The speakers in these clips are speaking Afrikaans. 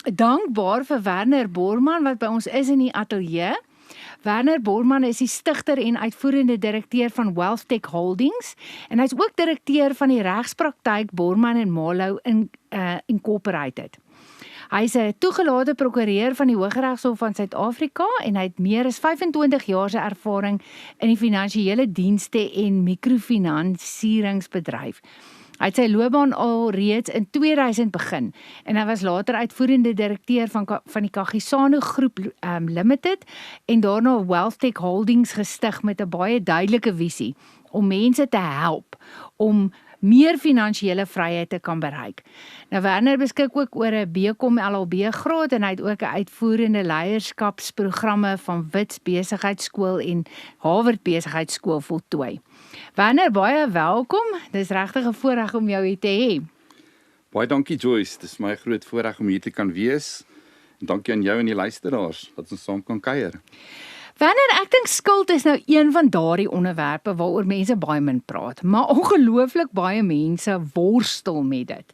dankbaar vir Werner Borman wat by ons is in die ateljee. Werner Borman is die stigter en uitvoerende direkteur van WealthTech Holdings en hy is ook direkteur van die regspraktyk Borman & Marlow Incorporated. Hy is 'n toegelate prokureur van die Hooggeregshof van Suid-Afrika en hy het meer as 25 jaar se ervaring in die finansiële dienste en mikrofinansieringsbedryf. Hy het sy loopbaan al reeds in 2000 begin en hy was later uitvoerende direkteur van die Kagisano Groep Limited en daarna WealthTech Holdings gestig met 'n baie duidelike visie om mense te help om meer finansiële vryheid te kan bereik. Nou Werner beskik ook oor 'n BCom LLB graad en hy het ook 'n uitvoerende leierskapsprogramme van Wits Besigheidskool en Harvard Besigheidskool voltooi. Werner, baie welkom. Dis regtig 'n voorreg om jou hier te hê. Baie dankie Joyce, dis my groot voorreg om hier te kan wees. En dankie aan jou en die luisteraars dat ons saam kan kuier. Werner, ek dink skuld is nou een van daardie onderwerpe waaroor mense baie min praat, maar ongelooflik baie mense worstel met dit.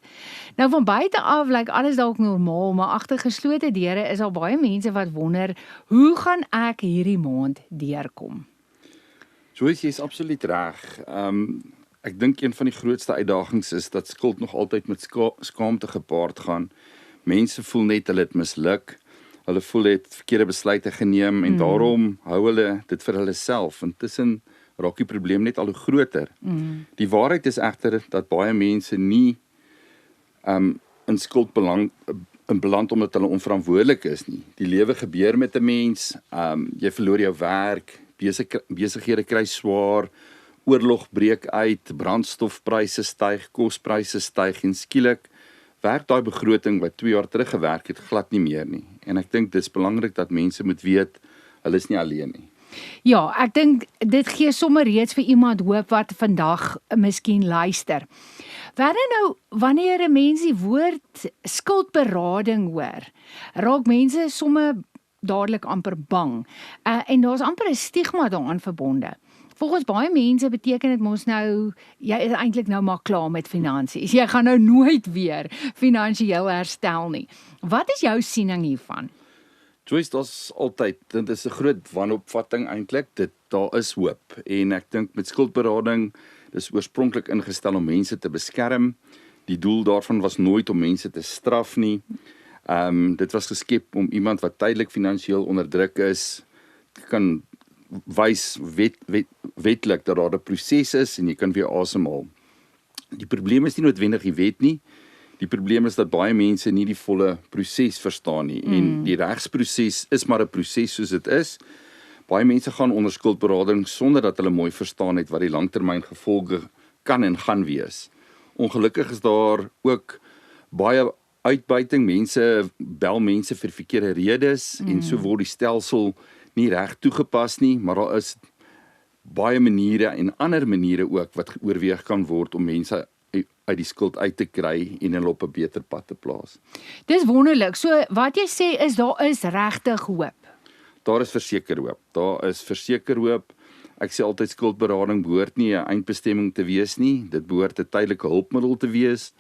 Nou van buite af lyk alles dalk normaal, maar agter geslote deure is al baie mense wat wonder, hoe gaan ek hierdie maand deurkom? Joyce, jy is absoluut reg. Ek dink een van die grootste uitdagings is dat skuld nog altyd met skaamte gepaard gaan. Mense voel net hulle het misluk. Hulle voel het verkeerde besluite geneem en daarom hou hulle dit vir hulle self. Intussen raak die probleem net al hoe groter. Die waarheid is egter dat baie mense nie in skuld beland omdat hulle onverantwoordelik is nie. Die lewe gebeur met 'n mens, jy verloor jou werk, besighede kry swaar, oorlog breek uit, brandstofpryse styg, kospryse styg en skielik werk daai begroting wat 2 jaar terug gewerk het glad nie meer nie. En ek dink dit is belangrik dat mense moet weet, hulle is nie alleen nie. Ja, ek dink dit gee sommer reeds vir iemand hoop wat vandag miskien luister. Nou, wanneer 'n mens die woord skuldberading hoor, raak mense sommer dadelik amper bang. En daar's amper 'n stigma daaraan verbonde. Volgens baie mense beteken dit mos nou, jy is eintlik nou maar klaar met finansies. Jy gaan nou nooit weer finansiëel herstel nie. Wat is jou siening hiervan? Joyce, dit is 'n groot wanopvatting eintlik. Daar is hoop. En ek dink met skuldberading, dis oorspronklik ingestel om mense te beskerm. Die doel daarvan was nooit om mense te straf nie. Dit was geskep om iemand wat tydelik finansiëel onder druk is, kan wys wetlik dat daar 'n proses is en jy kan weer asemhaal. Die probleem is nie noodwendig jy weet nie. Die probleem is dat baie mense nie die volle proses verstaan nie. En die regsproses is maar 'n proses soos dit is. Baie mense gaan onder skuldberading sonder dat hulle mooi verstaan het wat die langtermyn gevolge kan en gaan wees. Ongelukkig is daar ook baie uitbuiting. Mense bel mense vir verkeerde redes en so word die stelsel nie reg toegepas nie, maar daar is baie maniere en ander maniere ook wat oorweeg kan word om mense uit die skuld uit te kry en hulle op 'n beter pad te plaas. Dis wonderlik. So wat jy sê is daar is regtig hoop. Daar is verseker hoop. Daar is verseker hoop. Ek sê altyd skuldberading behoort nie 'n eindbestemming te wees nie. Dit behoort 'n tydelike hulpmiddel te wees.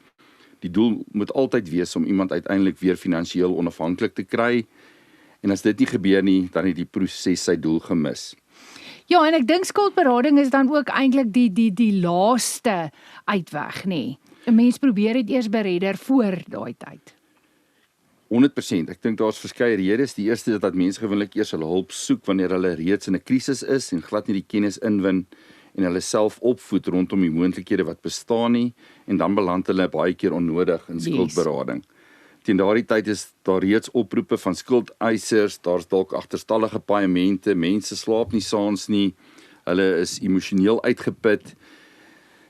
Die doel moet altyd wees om iemand uiteindelik weer finansiëel onafhanklik te kry. En as dit nie gebeur nie, dan het die proses sy doel gemis. Ja, en ek dink skuldberading is dan ook eintlik die laaste uitweg, nê. 'n Mens probeer dit eers beredder voor daai tyd. 100%. Ek dink daar's verskeie redes. Die eerste is dat mense gewoonlik eers hulle hulp soek wanneer hulle reeds in 'n krisis is en glad nie die kennis inwin en hulle self opvoed rondom die moontlikhede wat bestaan nie en dan beland hulle baie keer onnodig in skuldberading. Teen daardie tyd is daar reeds oproepe van skuldeisers, daar's dalk agterstallige paaiemente, mense slaap nie saans nie, hulle is emosioneel uitgeput.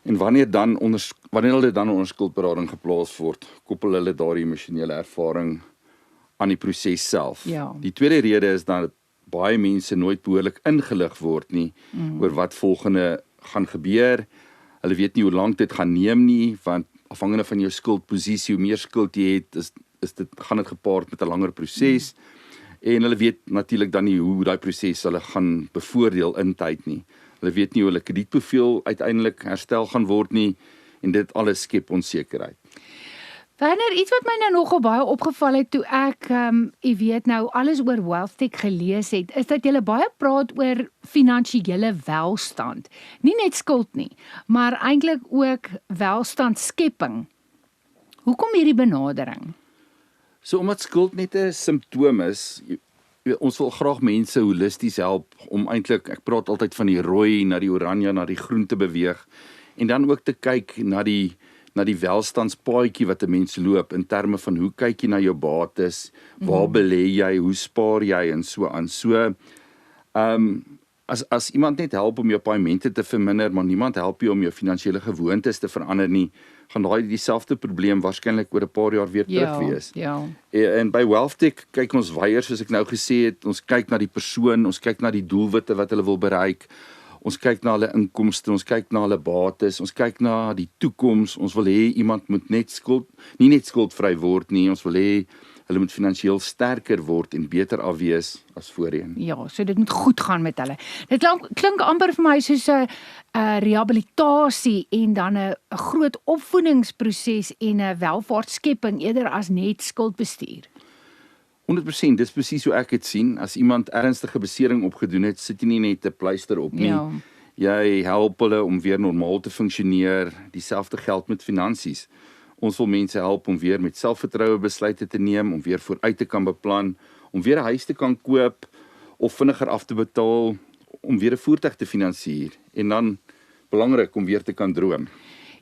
En wanneer hulle dan onder skuldberading geplaas word, koppel hulle daardie emosionele ervaring aan die proses self. Ja. Die tweede rede is dat baie mense nooit behoorlik ingelig word nie oor wat volgende gaan gebeur. Hulle weet nie hoe lank dit gaan neem nie, want afhangende van jou skuldposisie, hoe meer skuld jy het, gaan dit gepaard met 'n langer proses. En hulle weet natuurlik dan nie hoe daai proses hulle gaan bevoordeel in tyd nie. Hulle weet nie hoe hulle kredietprofiel uiteindelik herstel gaan word nie en dit alles skep onsekerheid. Werner, iets wat my nou nogal baie opgeval het toe ek, jy weet nou, alles oor WealthTech gelees het, is dat jy baie praat oor finansiële welstand. Nie net skuld nie, maar eintlik ook welstandskepping. Hoekom hierdie benadering? So omdat skuld net 'n simptoom is, ons wil graag mense holisties help om eintlik, ek praat altyd van die rooi na die oranje na die groen te beweeg en dan ook te kyk na die welstandspaadjie wat 'n mens loop in terme van hoe kyk jy na jou bates, waar belê jy, hoe spaar jy en so aan. So as iemand net help om jou paemente te verminder, maar niemand help jou om jou finansiële gewoontes te verander nie, gaan daai dieselfde probleem waarskynlik oor 'n paar jaar weer terug wees. Ja. En by WealthTech kyk ons weier, soos ek nou gesê het, ons kyk na die persoon, ons kyk na die doelwitte wat hulle wil bereik, ons kyk na hulle inkomste, ons kyk na hulle bates, ons kyk na die toekoms, ons wil hê iemand moet nie net skuldvry word nie, ons wil hê hulle moet finansiëel sterker word en beter afwees as voorheen. Ja, so dit moet goed gaan met hulle. Dit klink amper vir my soos 'n rehabilitasie en dan 'n groot opvoedingsproses en 'n welvaartskepping eerder as net skuldbestuur. 100%, dis presies hoe ek dit sien. As iemand ernstige besering opgedoen het, sit jy nie net 'n pleister op nie. Ja. Jy help hulle om weer normaal te funksioneer. Dieselfde geld met finansies. Ons wil mense help om weer met selfvertroue besluite te neem, om weer vooruit te kan beplan, om weer 'n huis te kan koop of vinniger af te betaal, om weer 'n voertuig te finansier en dan belangrik om weer te kan droom.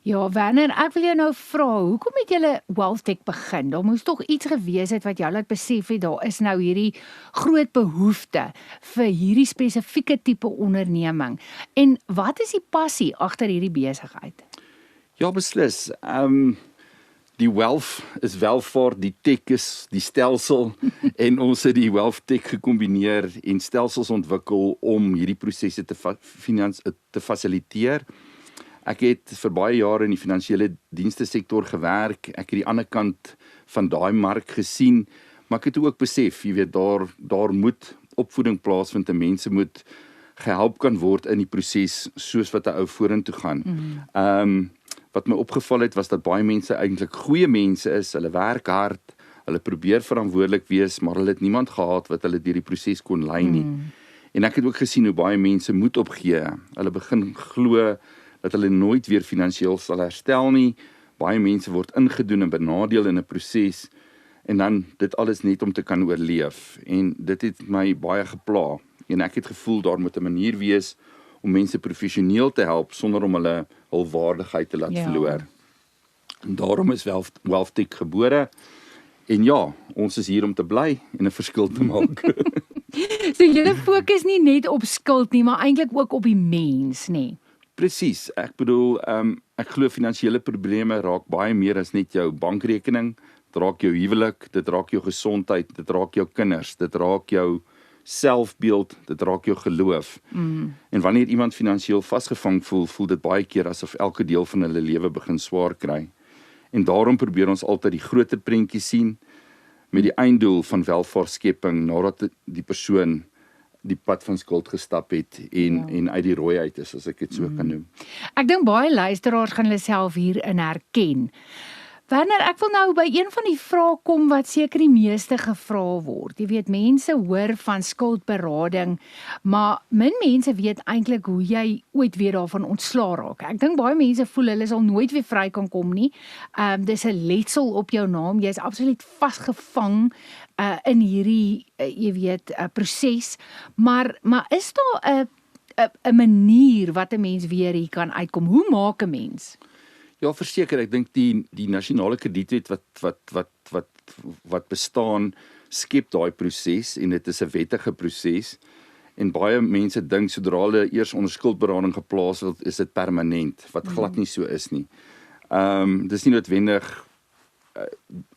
Ja, Werner, ek wil jou nou vra, hoekom het julle WealthTech begin? Daar moes tog iets gewees het wat jou laat besef het, daar is nou hierdie groot behoefte vir hierdie spesifieke tipe onderneming. En wat is die passie agter hierdie besigheid? Ja, beslis. Die wealth is welvaart, die tech is die stelsel en ons het die WealthTech gekombineer en stelsels ontwikkel om hierdie prosesse te fasiliteer. Ek het vir baie jare in die finansiële dienste sektor gewerk. Ek het die ander kant van daai mark gesien, maar ek het ook besef, jy weet, daar moet opvoeding plaasvind en mense moet gehelp kan word in die proses soos wat 'n ou vorentoe gaan. Wat my opgeval het was dat baie mense eintlik goeie mense is, hulle werk hard, hulle probeer verantwoordelik wees, maar hulle het niemand gehad wat hulle deur die proses kon lei nie. En ek het ook gesien hoe baie mense moed opgee. Hulle begin glo dat hulle nooit weer finansiëel sal herstel nie. Baie mense word ingedoen en benadeel in 'n proses en dan dit alles net om te kan oorleef. En dit het my baie gepla. En ek het gevoel daar moet 'n manier wees om mense professioneel te help sonder om hulle hul waardigheid te laat verloor. En daarom is WealthTech gebore. En ja, ons is hier om te bly en 'n verskil te maak. So julle fokus nie net op skuld nie, maar eintlik ook op die mens, nê? Presies. Ek bedoel, ek glo finansiële probleme raak baie meer as net jou bankrekening. Dit raak jou huwelik, dit raak jou gesondheid, dit raak jou kinders, dit raak jou selfbeeld, dit raak jou geloof. En wanneer iemand finansiëel vasgevang voel dit baie keer asof elke deel van hulle lewe begin swaar kry. En daarom probeer ons altyd die groter prentjie sien met die einddoel van welvaartskepping nadat die persoon die pad van skuld gestap het en uit die rooi uit is, as ek dit so kan noem. Ek dink baie luisteraars gaan hulle self hierin herken. Werner, ek wil nou by een van die vrae kom wat seker die meeste gevra word. Jy weet, mense hoor van skuldberading, maar min mense weet eintlik hoe jy ooit weer daarvan ontslaa raak. Ek dink baie mense voel hulle sal nooit weer vry kan kom nie. Dis 'n letsel op jou naam. Jy's absoluut vasgevang in hierdie jy weet, proses. Maar is daar 'n manier wat 'n mens weer hier kan uitkom? Hoe maak 'n mens? Ja, verseker, ek dink die nasionale kredietwet wat bestaan, skep daai proses en dit is 'n wettige proses. En baie mense dink sodra hulle eers onder skuldberading geplaas word, is dit permanent, wat glad nie so is nie. Dis nie noodwendig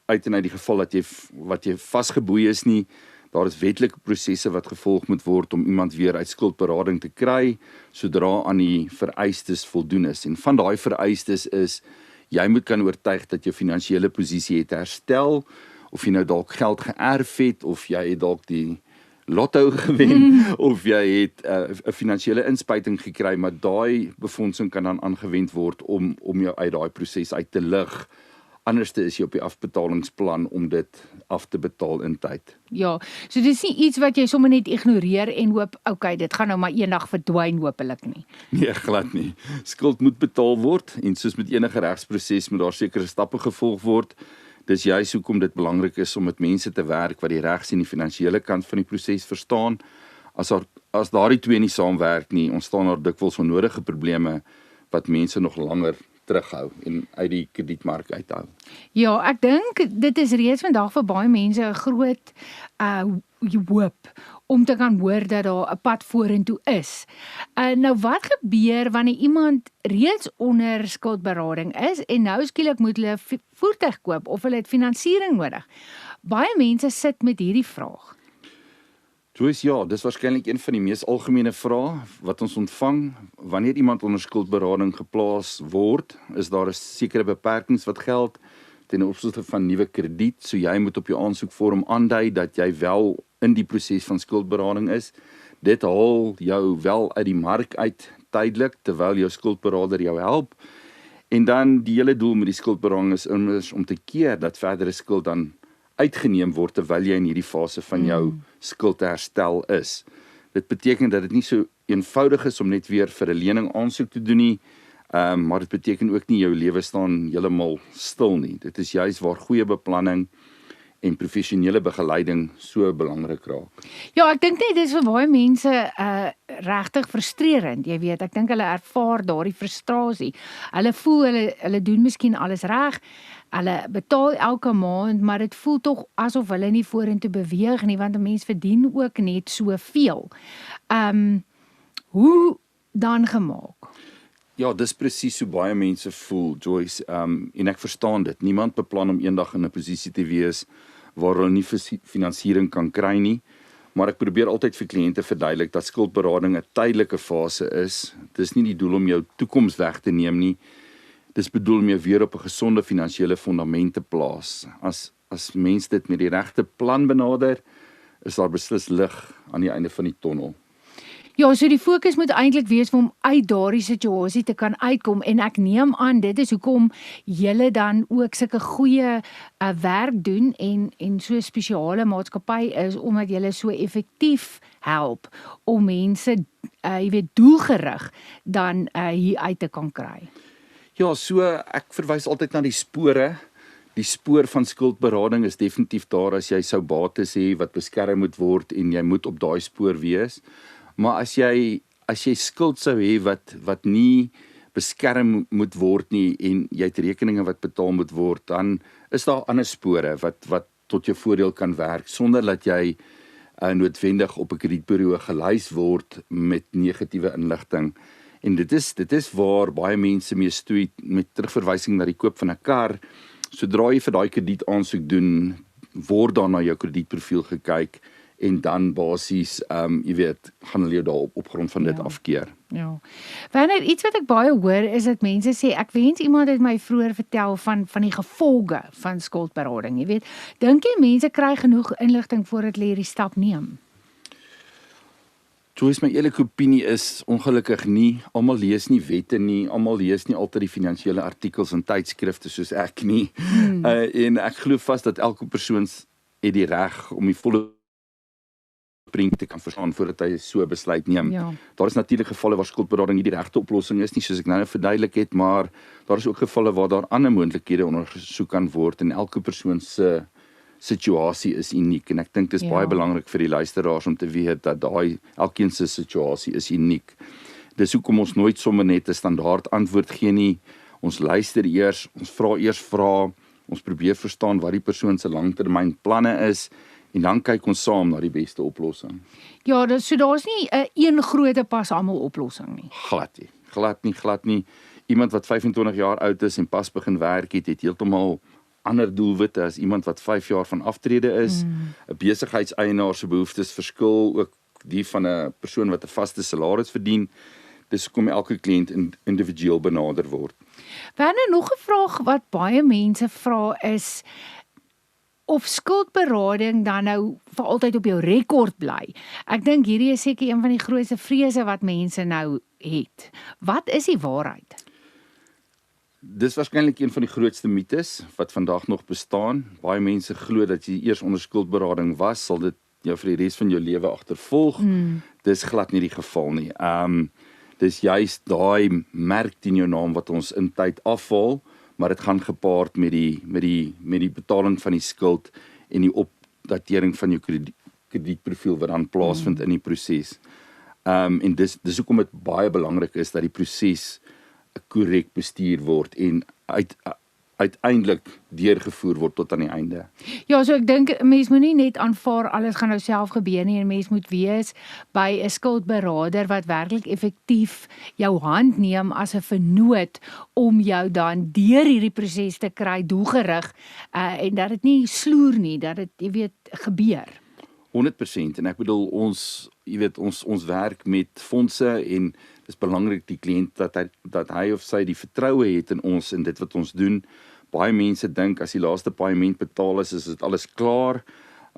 uit en uit die geval dat jy vasgeboei is nie. Daar is wetlike prosesse wat gevolg moet word om iemand weer uit skuldberading te kry, sodra aan die vereistes voldoen is. En van daai vereistes is, jy moet kan oortuig dat jou finansiële posisie het herstel, of jy nou dalk geld geërf het, of jy het dalk die lotto gewen, of jy het 'n finansiële inspuiting gekry, maar daai befondsing kan dan aangewend word om jou uit daai proses uit te lig, anderste is jy op die afbetalingsplan om dit af te betaal in tyd. Ja, so dis nie iets wat jy sommer net ignoreer en hoop, okay, dit gaan nou maar eendag verdwyn hopelik nie. Nee, glad nie. Skuld moet betaal word en soos met enige regsproses moet daar sekere stappe gevolg word. Dis juist hoekom dit belangrik is om met mense te werk wat die regs en die finansiële kant van die proses verstaan. As daardie twee nie saamwerk nie, ontstaan daar dikwels onnodige probleme wat mense nog langer terughou en uit die kredietmark uithou. Ja, ek dink dit is reeds vandag vir baie mense 'n groot hoop om te kan hoor dat daar 'n pad vorentoe is. Nou wat gebeur wanneer iemand reeds onder skuldberading is en nou skielik moet hulle 'n voertuig koop of hulle het finansiering nodig? Baie mense sit met hierdie vraag. Joyce, ja, dis waarskynlik een van die mees algemene vrae wat ons ontvang. Wanneer iemand onder skuldberading geplaas word, is daar 'n sekere beperkings wat geld ten opsigte van nuwe krediet. So jy moet op jou aansoekvorm aandui dat jy wel in die proses van skuldberading is. Dit haal jou wel uit die mark uit tydelik terwyl jou skuldberader jou help. En dan die hele doel met die skuldberading is immers om te keer dat verdere skuld dan uitgeneem word terwyl jy in hierdie fase van jou skuldherstel is. Dit beteken dat dit nie so eenvoudig is om net weer vir 'n lening aansoek te doen nie, maar dit beteken ook nie jou lewe staan heeltemal stil nie. Dit is juist waar goeie beplanning en professionele begeleiding so belangrik raak. Ja, ek dink net dit is vir baie mense regtig frustrerend, jy weet. Ek dink hulle ervaar daardie frustrasie. Hulle voel hulle doen miskien alles reg. Hulle betaal elke maand, maar dit voel tog asof hulle nie vorentoe beweeg nie, want 'n mens verdien ook net soveel. Hoe dan gemaak? Ja, dis presies hoe baie mense voel, Joyce, en ek verstaan dit. Niemand beplan om eendag in 'n posisie te wees waar hulle nie finansiering kan kry nie, maar ek probeer altyd vir kliënte verduidelik dat skuldberading 'n tydelike fase is. Dis nie die doel om jou toekoms weg te neem nie. Dis bedoel om jou weer op 'n gesonde finansiële fondament te plaas. As mens dit met die regte plan benader, is daar beslis lig aan die einde van die tonnel. Ja, so die fokus moet eintlik wees om uit daardie situasie te kan uitkom en ek neem aan dit is hoekom julle dan ook sulke goeie werk doen en so 'n spesiale maatskappy is omdat julle so effektief help om mense jy weet doelgerig dan hier uit te kan kry. Ja, so ek verwys altyd na die spore. Die spoor van skuldberading is definitief daar as jy sou bates hê wat beskerm moet word en jy moet op daai spoor wees. Maar as jy skuld sou hê wat nie beskerm moet word nie en jy het rekeninge wat betaal moet word, dan is daar ander spore wat tot jou voordeel kan werk sonder dat jy noodwendig op 'n kredietbureau gelys word met negatiewe inligting. En dit is waar baie mense mee stoei met terugverwysing na die koop van 'n kar. Sodra jy vir daai krediet aansoek doen, word daar na jou kredietprofiel gekyk en dan basies jy weet, gaan hulle jou daar op grond van dit afkeer. Ja. Wanneer iets wat ek baie hoor is dat mense sê ek wens iemand het my vroeër vertel van die gevolge van skuldberading, jy weet. Dink jy mense kry genoeg inligting voordat hulle hierdie stap neem? Joyce, my eerlike opinie is ongelukkig nie. Almal lees nie wette nie, almal lees nie altyd die finansiële artikels in tydskrifte soos ek nie. En ek glo vas dat elke persoon het die reg om die volle prent te kan verstaan voordat hy so 'n besluit neem. Ja. Daar is natuurlik gevalle waar skuldberading nie die regte oplossing is nie, soos ek nou verduidelik het, maar daar is ook gevalle waar daar ander moontlikhede ondersoek kan word en elke persoon se situasie is uniek en ek dink dit is baie belangrik vir die luisteraars om te weet dat elkeen se situasie is uniek. Dis hoekom ons nooit sommer net 'n standaard antwoord gee nie. Ons luister eers, ons vra eers vrae, ons probeer verstaan wat die persoon se langtermynplanne is en dan kyk ons saam na die beste oplossing. Ja, so daar's nie 'n een groot pas almal oplossing nie. Glad nie. Iemand wat 25 jaar oud is en pas begin werk het heeltemal ander doelwitte as iemand wat 5 jaar van aftrede is. 'n Besigheidseienaar se behoeftes verskil ook die van 'n persoon wat 'n vaste salaris verdien. Dis hoekom elke kliënt individueel benader word. Werner, nog 'n vraag wat baie mense vra is of skuldberading dan nou vir altyd op jou rekord bly. Ek dink hierdie is seker een van die grootste vrese wat mense nou het. Wat is die waarheid? Dis waarskynlik een van die grootste mites wat vandag nog bestaan. Baie mense glo dat jy eers onder skuldberading was, sal dit jou vir die res van jou lewe agtervolg. Dis glad nie die geval nie. Dis juist daai merk teen jou naam wat ons in tyd afval, maar dit gaan gepaard met die betaling van die skuld en die opdatering van jou kredietprofiel wat dan plaasvind in die proses. En dis hoekom dit baie belangrik is dat die proses korrek bestuur word en uiteindelik deurgevoer word tot aan die einde. Ja, so ek dink 'n mens moet nie net aanvaar alles gaan nou self gebeur nie, 'n mens moet wees by 'n skuldberader wat werklik effektief jou hand neem as 'n vernoot om jou dan deur hierdie proses te kry, doelgerig, en dat dit nie sloer nie, dat dit, jy weet, gebeur. 100% en ek bedoel ons werk met fondse en dis belangrik die kliënt dat hy of sy die vertroue het in ons en dit wat ons doen. Baie mense dink as die laaste paaiement betaal is dit alles klaar,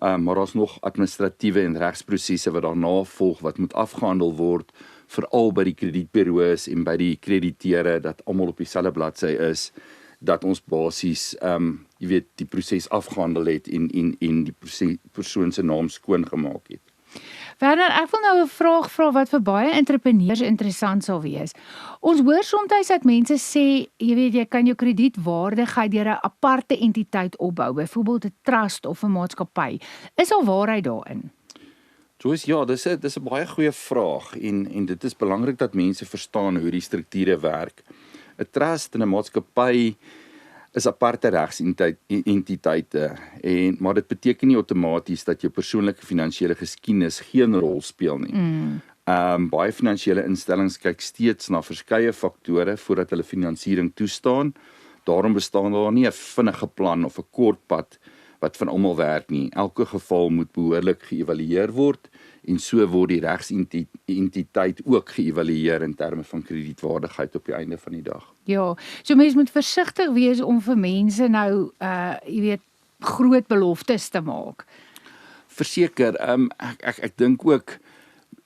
maar daar's nog administratiewe en regsprosesse wat daarna volg wat moet afgehandel word, veral by die kredietburo's en by die krediteure dat almal op dieselfde bladsy is, dat ons basies die proses afgehandel het en die persoon se naam skoon gemaak het. Werner, ek wil nou 'n vraag vra wat vir baie entrepreneurs interessant sal wees. Ons hoor soms dat mense sê, jy weet, jy kan jou kredietwaardigheid deur 'n aparte entiteit opbou, byvoorbeeld 'n trust of 'n maatskappy. Is al waarheid daarin? Joyce, ja, dis 'n baie goeie vraag en dit is belangrik dat mense verstaan hoe die strukture werk. 'n Trust en 'n maatskappy is aparte regsentiteite maar dit beteken nie outomaties dat jou persoonlike finansiële geskiedenis geen rol speel nie. Baie finansiële instellings kyk steeds na verskeie faktore voordat hulle finansiering toestaan. Daarom bestaan daar nie 'n vinnige plan of 'n kort pad wat van almal werk nie. Elke geval moet behoorlik geëvalueer word en so word die regsentiteit ook geëvalueer in terme van kredietwaardigheid op die einde van die dag. Ja, so mense moet versigtig wees om vir mense nou, jy weet, groot beloftes te maak. Verseker, ek dink ook,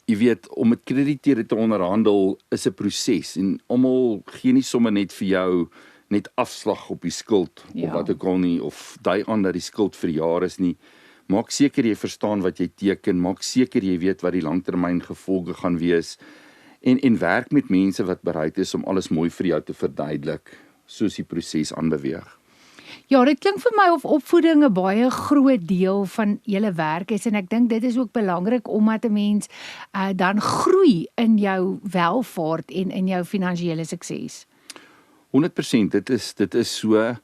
jy weet, om met krediteure te onderhandel is 'n proses en almal gee nie sommer net vir jou net afslag op die skuld of wat ook al nie, of dui aan dat die skuld vir jaar is nie. Maak seker jy verstaan wat jy teken, maak seker jy weet wat die langtermyn gevolge gaan wees en werk met mense wat bereid is om alles mooi vir jou te verduidelik soos die proses aanbeweeg. Ja, dit klink vir my of opvoeding 'n baie groot deel van julle werk is en ek dink dit is ook belangrik omdat 'n mens dan groei in jou welvaart en in jou finansiële sukses. 100%, dit is so.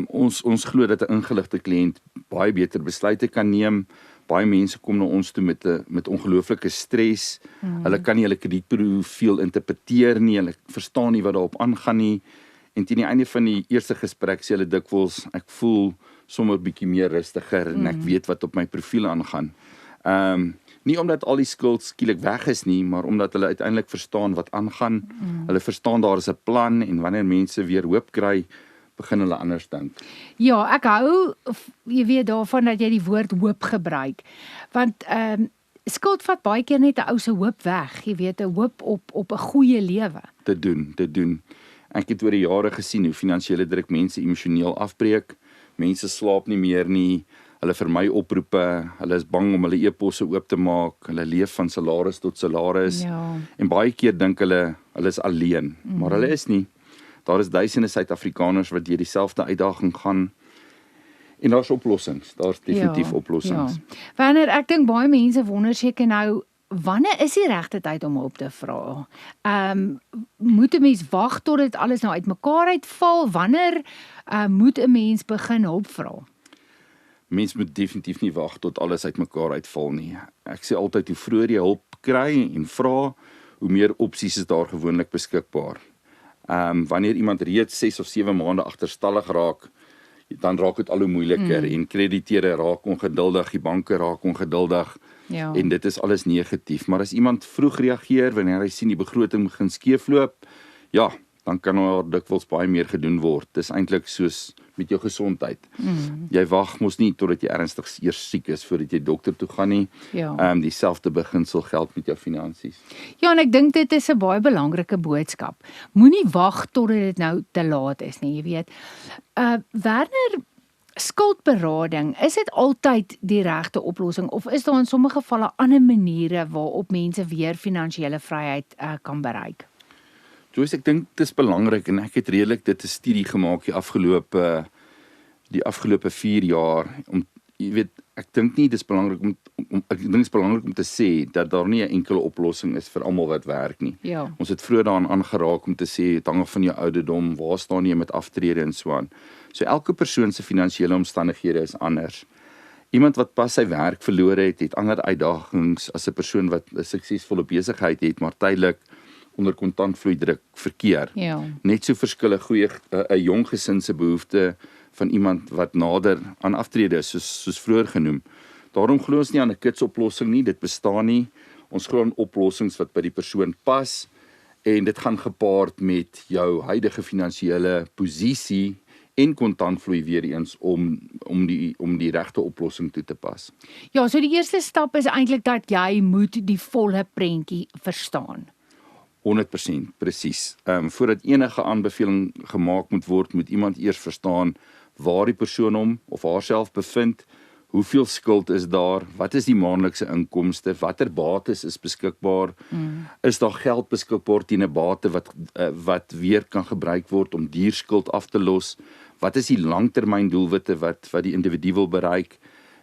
Ons glo dat 'n ingeligte kliënt baie beter besluite kan neem. Baie mense kom na ons toe met ongelooflike stres. Hulle kan nie hulle kredietprofiel interpreteer nie, hulle verstaan nie wat daarop aangaan nie. En teen die einde van die eerste gesprek sê hulle dikwels, ek voel sommer bietjie meer rustiger en ek weet wat op my profiel aangaan. Nie omdat al die skuld skielik weg is nie, maar omdat hulle uiteindelik verstaan wat aangaan. Hulle verstaan daar is 'n plan en wanneer mense weer hoop kry, begin hulle anders dink. Ja, ek hou, jy weet, daarvan dat jy die woord hoop gebruik. Want skuld vat baie keer net 'n ou se hoop weg, jy weet, 'n hoop op 'n goeie lewe. Te doen. Ek het oor die jare gesien hoe finansiële druk mense emosioneel afbreek. Mense slaap nie meer nie. Hulle vermy oproepe, hulle is bang om hulle e-posse oop te maak, hulle leef van salaris tot salaris. Ja. En baie keer dink hulle is alleen, maar hulle is nie. Daar is duisende Suid-Afrikaners wat deur dieselfde uitdaging gaan. En daar's oplossings, daar's definitief oplossings. Ja. Wanneer ek dink baie mense wonder seker nou, wanneer is die regte tyd om hulp te vra? Moet 'n mens wag tot dit alles nou uitmekaar uitval? Wanneer moet 'n mens begin hulp vra? Mens moet definitief nie wag tot alles uitmekaar uitval nie. Ek sê altyd hoe vroeër jy hulp kry en vra, hoe meer opsies is daar gewoonlik beskikbaar. Wanneer iemand reeds 6 of 7 maande agterstallig raak, dan raak dit al hoe moeiliker en krediteure raak ongeduldig, die banke raak ongeduldig en dit is alles negatief. Maar as iemand vroeg reageer wanneer hy sien die begroting begin skeefloop, ja, dan kan daar dikwels baie meer gedoen word. Dis eintlik soos met jou gesondheid. Jy wag mos nie totdat jy ernstig eers siek is voordat jy dokter toe gaan nie. Ja. Dieselfde beginsel geld met jou finansies. Ja, en ek dink dit is 'n baie belangrike boodskap. Moenie wag totdat dit nou te laat is nie, jy weet. Werner, skuldberading, is dit altyd die regte oplossing of is daar in sommige gevalle ander maniere waarop mense weer finansiële vryheid kan bereik? Joyce, ek dink dit is belangrik en ek het redelik dit 'n studie gemaak die afgelope 4 jaar om jy weet, ek dink nie dis belangrik ek dink dit is belangrik om te sê dat daar nie 'n enkele oplossing is vir almal wat werk nie. Ja. Ons het vroeër daaraan aangeraak om te sê dit hang af van jou ouderdom, waar staan jy met aftrede en so aan. So elke persoon se finansiële omstandighede is anders. Iemand wat pas sy werk verloor het ander uitdagings as 'n persoon wat 'n suksesvolle besigheid het, maar tydelik onder kontantvloeidruk verkeer. Ja. Net so verskil 'n jong gesin se behoefte van iemand wat nader aan aftrede is, soos vroeër genoem. Daarom glo ons nie aan 'n kitsoplossing nie, dit bestaan nie. Ons glo aan oplossings wat by die persoon pas en dit gaan gepaard met jou huidige finansiële posisie en kontantvloei weer eens om die regte oplossing toe te pas. Ja, so die eerste stap is eintlik dat jy moet die volle prentjie verstaan. 100%, presies. Voordat enige aanbeveling gemaak moet word, moet iemand eers verstaan waar die persoon hom of haarself bevind, hoeveel skuld is daar, wat is die maandelikse inkomste, watter bates is beskikbaar, is daar geld beskikbaar teen 'n bate wat weer kan gebruik word om die skuld af te los, wat is die langtermyndoelwitte wat die individu wil bereik,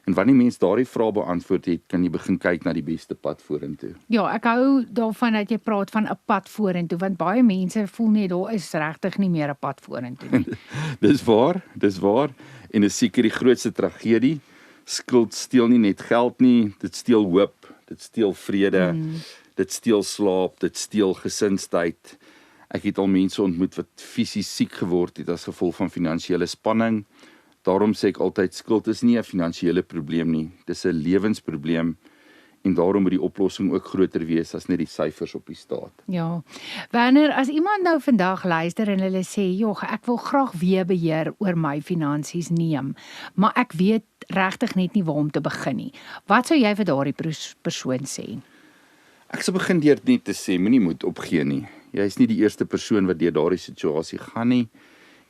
en wanneer mens daardie vrae beantwoord het, kan jy begin kyk na die beste pad vorentoe. Ja, ek hou daarvan dat jy praat van 'n pad vorentoe, want baie mense voel net daar is regtig nie meer 'n pad vorentoe nie. Dis waar, en is seker die grootste tragedie. Skuld steel nie net geld nie, dit steel hoop, dit steel vrede, dit steel slaap, dit steel gesinstyd. Ek het al mense ontmoet wat fisies siek geword het as gevolg van finansiële spanning. Daarom sê ek altyd, skuld is nie 'n finansiële probleem nie, dis 'n lewensprobleem en daarom moet die oplossing ook groter wees as net die syfers op die staat. Ja, Werner, as iemand nou vandag luister en hulle sê, "Jog, ek wil graag weer beheer oor my finansies neem, maar ek weet regtig net nie waar om te begin nie." Wat sou jy vir daardie persoon sê? Ek sal begin deur net te sê, moenie moed opgee nie. Jy is nie die eerste persoon wat deur daardie situasie gaan nie,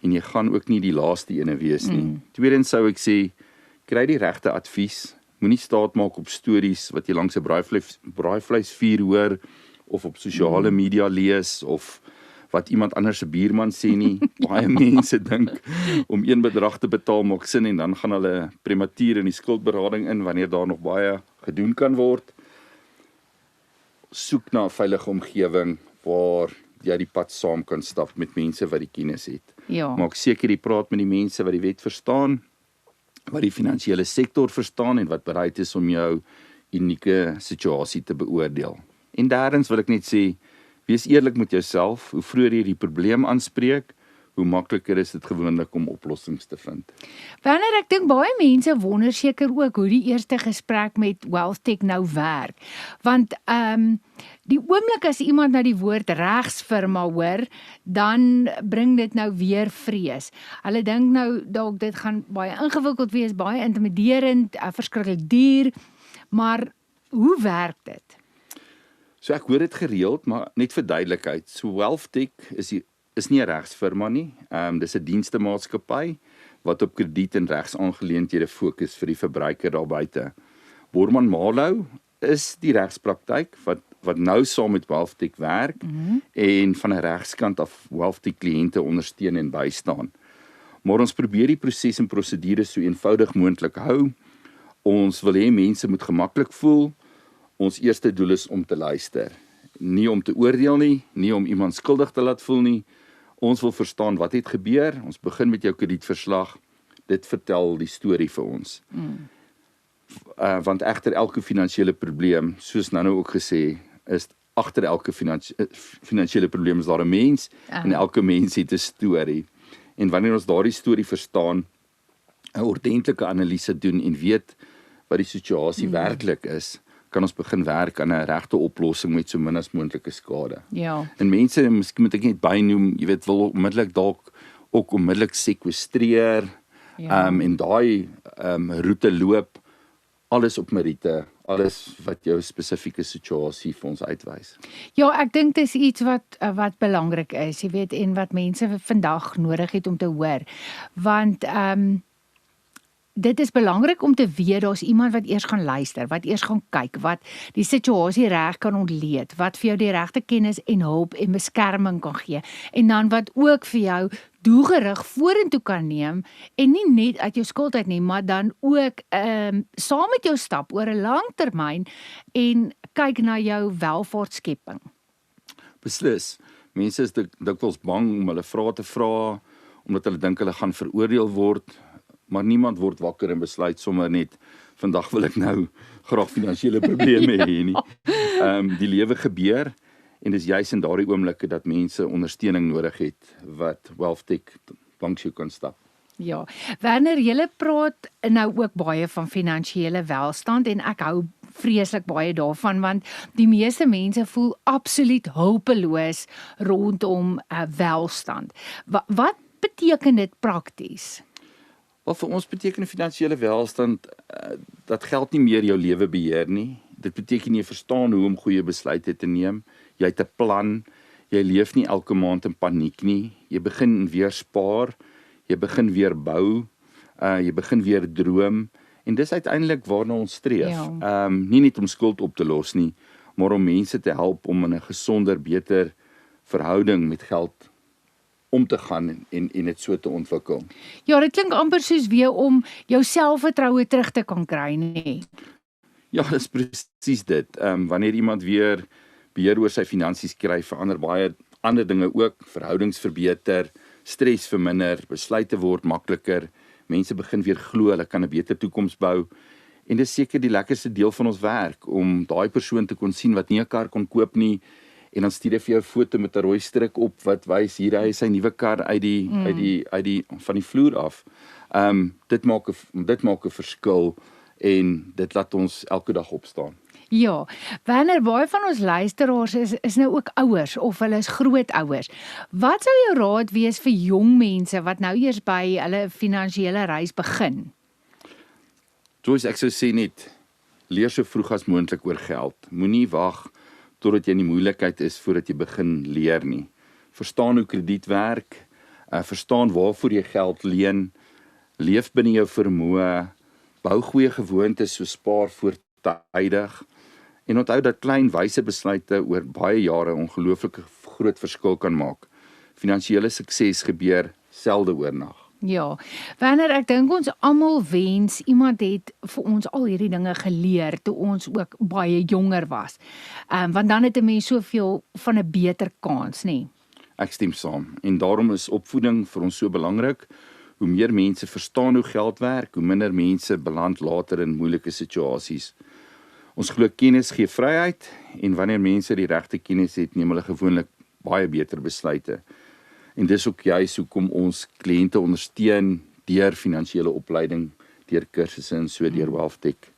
en jy gaan ook nie die laaste ene wees nie. Tweedens sou ek sê, kry die regte advies, moenie staat maak op stories wat jy langs 'n braaivleisvuur hoor, of op sosiale media lees, of wat iemand anders se buurman sê nie. Baie mense dink om een bedrag te betaal maak sin en dan gaan hulle prematuur in die skuldberading in wanneer daar nog baie gedoen kan word. Soek na 'n veilige omgewing waar jy die pad saam kan stap met mense wat die kennis het. Ja. Maak seker jy praat met die mense wat die wet verstaan, wat die finansiële sektor verstaan en wat bereid is om jou unieke situasie te beoordeel. En derdens wil ek net sê, wees eerlik met jouself. Hoe vroeër jy die probleem aanspreek, hoe makliker is dit gewoonlik om oplossings te vind. Werner, ek dink baie mense wonder seker ook hoe die eerste gesprek met WealthTech nou werk. Want die oomblik as iemand nou die woord regsfirma hoor, dan bring dit nou weer vrees. Hulle dink nou dalk dit gaan baie ingewikkeld wees, baie intimiderend, verskriklik duur, maar hoe werk dit? So ek hoor dit gereeld, maar net vir duidelikheid. So WealthTech is nie 'n regsfirma nie. Dis 'n dienstemaatskappy wat op krediet en regsaangeleenthede fokus vir die verbruiker daar buite. Borman Marlow is die regspraktyk wat nou saam met WealthTech werk en van 'n regskant af WealthTech kliënte ondersteun en bystaan. Maar ons probeer die proses en prosedures so eenvoudig moontlik hou. Ons wil hê mense moet gemaklik voel. Ons eerste doel is om te luister. Nie om te oordeel nie om iemand skuldig te laat voel nie. Ons wil verstaan wat het gebeur. Ons begin met jou kredietverslag. Dit vertel die storie vir ons. Want egter elke finansiële probleem, soos nou ook gesê, is agter elke finansiële probleem is daar 'n mens en elke mens het 'n storie. En wanneer ons daardie storie verstaan, 'n ordentlike analise doen en weet wat die situasie werklik is, kan ons begin werk aan 'n regte oplossing met so min as moontlike skade. Ja. En mense, miskien moet ek net bynoem, jy weet, wil onmiddellik dalk ook onmiddellik sekwestreer, en daai roete loop, alles op meriete, alles wat jou spesifieke situasie vir ons uitwys. Ja, ek dink dis iets wat belangrik is, jy weet, en wat mense vandag nodig het om te hoor. Want dit is belangrik om te weet, daar's iemand wat eers gaan luister, wat eers gaan kyk, wat die situasie reg kan ontleed, wat vir jou die regte kennis en hulp en beskerming kan gee, en dan wat ook vir jou doelgerig vorentoe kan neem, en nie net uit jou skuld uit nie, maar dan ook saam met jou stap oor 'n lang termyn en kyk na jou welvaartskepping. Beslis. Mense is dikwels bang om hulle vrae te vra, omdat hulle dink hulle gaan veroordeel word, maar niemand word wakker en besluit sommer net, vandag wil ek nou graag finansiële probleme hê nie. Die lewe gebeur, en dis juis in daardie oomblikke dat mense ondersteuning nodig het, wat WealthTech langs jou kan stap. Ja, Werner, julle praat nou ook baie van finansiële welstand, en ek hou vreeslik baie daarvan, want die meeste mense voel absoluut hulpeloos rondom welstand. Wat beteken dit prakties? Wel, vir ons beteken finansiële welstand, dat geld nie meer jou lewe beheer nie. Dit beteken jy verstaan hoe om goeie besluite te neem, jy het 'n plan, jy leef nie elke maand in paniek nie, jy begin weer spaar, jy begin weer bou, jy begin weer droom, en dis uiteindelik waarna ons streef. Ja. Nie net om skuld op te los nie, maar om mense te help om in 'n gesonder, beter verhouding met geld om te gaan en dit so te ontwikkel. Ja, dit klink amper soos weer om jou selfvertroue terug te kan kry, nee. Ja, dis presies dit. Wanneer iemand weer beheer oor sy finansies kry, verander baie ander dinge ook, verhoudings verbeter, stres verminder, besluite word makliker, mense begin weer glo hulle kan 'n beter toekoms bou, en dis seker die lekkerste deel van ons werk, om daai persoon te kon sien wat nie 'n kar kon koop nie, en dan stuur hy vir jou 'n foto met 'n rooi stryk op wat wys hier hy sy nuwe kar van die vloer af. Dit maak 'n verskil, en dit laat ons elke dag opstaan. Ja, Werner, baie van ons luisteraars is nou ook ouers, of hulle is grootouers. Wat sou jou raad wees vir jong mense wat nou eers by hulle finansiële reis begin? Joyce, ek sou sê net, leer so vroeg as moontlik oor geld. Moenie wag totdat jy in die moeilikheid is voordat jy begin leer nie. Verstaan hoe krediet werk, verstaan waarvoor jy geld leen, leef binne jou vermoë, bou goeie gewoontes so spaar voortydig, en onthou dat klein wyse besluite oor baie jare ongelooflike groot verskil kan maak. Finansiële sukses gebeur selde oornag. Ja, Werner, ek dink ons almal wens iemand het vir ons al hierdie dinge geleer toe ons ook baie jonger was. Want dan het 'n mens soveel van 'n beter kans, nê? Ek stem saam, en daarom is opvoeding vir ons so belangrik. Hoe meer mense verstaan hoe geld werk, hoe minder mense beland later in moeilike situasies. Ons glo kennis gee vryheid, en wanneer mense die regte kennis het, neem hulle gewoonlik baie beter besluite. En dis ook juis hoekom ons kliënte ondersteun deur finansiële opleiding, deur kursusse en so deur WealthTech.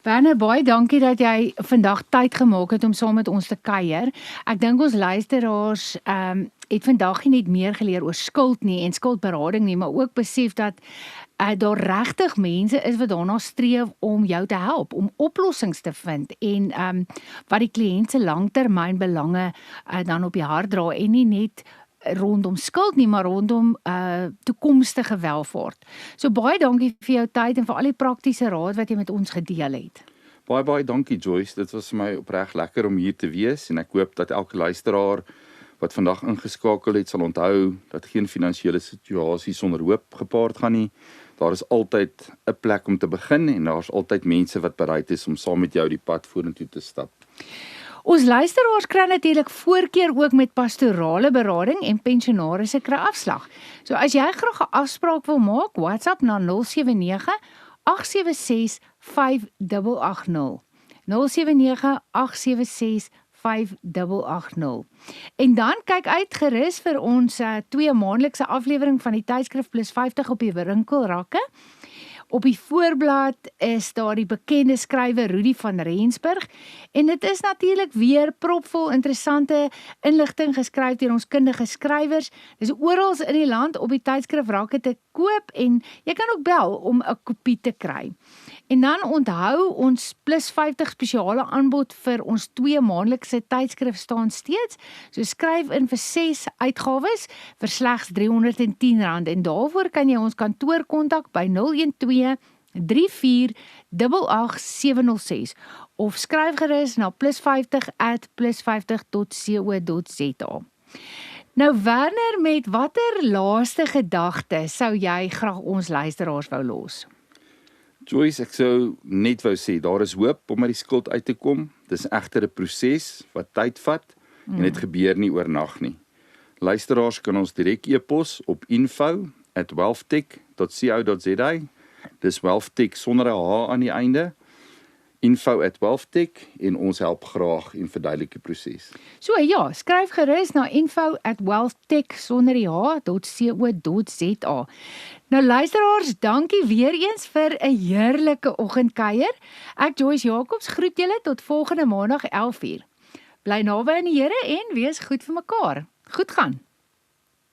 Werner, baie dankie dat jy vandag tyd gemaak het om saam met ons te kuier. Ek dink ons luisteraars het vandag nie net meer geleer oor skuld nie en skuldberading nie, maar ook besef dat daar regtig mense is wat daarna streef om jou te help, om oplossings te vind, en wat die kliënt se langtermynbelange dan op die hart dra, en nie net rondom skuld nie, maar rondom toekomstige welvaart. So baie dankie vir jou tyd en vir al die praktiese raad wat jy met ons gedeel het. Baie dankie, Joyce. Dit was vir my opreg lekker om hier te wees, en ek hoop dat elke luisteraar wat vandag ingeskakel het sal onthou dat geen finansiële situasie sonder hoop gepaard gaan nie. Daar is altyd 'n plek om te begin, en daar is altyd mense wat bereid is om saam met jou die pad vorentoe te stap. Ons luisteraars kry natuurlik voorkeur ook met pastorale berading, en pensionaarsse kry afslag. So as jy graag 'n afspraak wil maak, WhatsApp na 079 876 5880. 079 876 5880. En dan kyk uit gerus vir ons 2 maandelikse aflewering van die tydskrif Plus 50 op die winkelrakke. Op die voorblad is daar die bekende skrywer Rudy van Rensburg en dit is natuurlik weer propvol interessante inligting geskryf deur ons kundige skrywers. Dis oral in die land op die tydskrif rakke te koop en jy kan ook bel om 'n kopie te kry. En dan onthou ons plus 50 spesiale aanbod vir ons 2 maandelikse tydskrif staan steeds. So skryf in vir 6 uitgawes vir slegs R310 en daarvoor kan jy ons kantoor kontak by 012 34 88 706 of skryf gerus na +50@+50.co.za. Nou Werner, met watter laaste gedagte sou jy graag ons luisteraars wou los? Joyce, ek sou net wou sê, daar is hoop om uit die skuld uit te kom. Dis egter 'n proses wat tyd vat en dit gebeur nie oornag nie. Luisteraars kan ons direk e-pos op info@wealthtech.co.za. Dis Wealthtech sonder 'n H aan die einde. info@wealthtech en ons help graag en verduidelik die proses. So ja, skryf gerus na info@wealthtech.co.za. Nou luisteraars, dankie weer eens vir 'n heerlike oggendkuier. Ek Joyce Jacobs groet julle tot volgende maandag 11:00. Bly naby aan die Here en wees goed vir mekaar. Goed gaan.